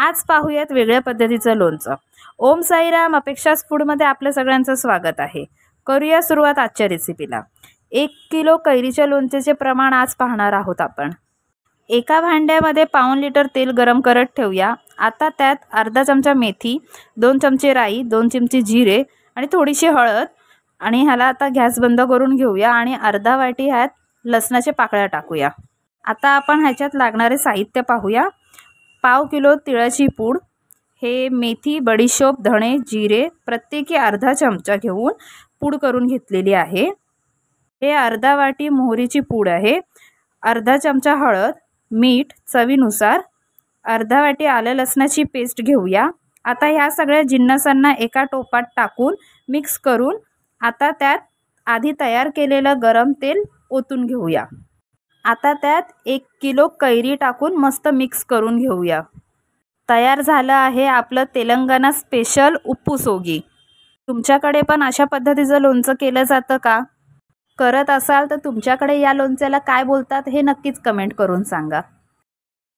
आज पाहूयात वेगळ्या पद्धतीचं लोणचं। ओम साईराम, अपेक्षास फूडमध्ये आपल्या सगळ्यांचं स्वागत आहे। करूया सुरुवात आजच्या रेसिपीला। 1 किलो कैरीच्या लोणच्याचे प्रमाण आज पाहणार आहोत आपण। एका भांड्यामध्ये पाऊण लिटर तेल गरम करत ठेवूया। आता त्यात अर्धा चमचा मेथी, 2 चमचे राई, 2 चमचे जिरे आणि थोडीशी हळद आणि ह्याला आता गॅस बंद करून घेऊया आणि अर्धा वाटी ह्यात लसणाचे पाकळ्या टाकूया। आता आपण ह्याच्यात लागणारे साहित्य पाहूया। पाव किलो तिळाची पूड, हे मेथी, बडीशोप, धणे, जिरे प्रत्येकी अर्धा चमचा घेऊन पूड करून घेतलेली आहे। हे अर्धा वाटी मोहरीची पूड आहे, अर्धा चमचा हळद, मीठ चवीनुसार, अर्धा वाटी आलं लसणाची पेस्ट घेऊया। आता ह्या सगळ्या जिन्नसांना एका टोपात टाकून मिक्स करून आता त्यात आधी तयार केलेलं गरम तेल ओतून घेऊया। आता त्यात 1 किलो कैरी टाकून मस्त मिक्स करून घेऊया। तयार झालं आहे आपलं तेलंगणा स्पेशल उप्पू सोगी। तुमच्याकडे पण अशा पद्धतीचं लोणचं केलं जातं का? करत असाल तर तुमच्याकडे या लोणच्याला काय बोलतात हे नक्कीच कमेंट करून सांगा।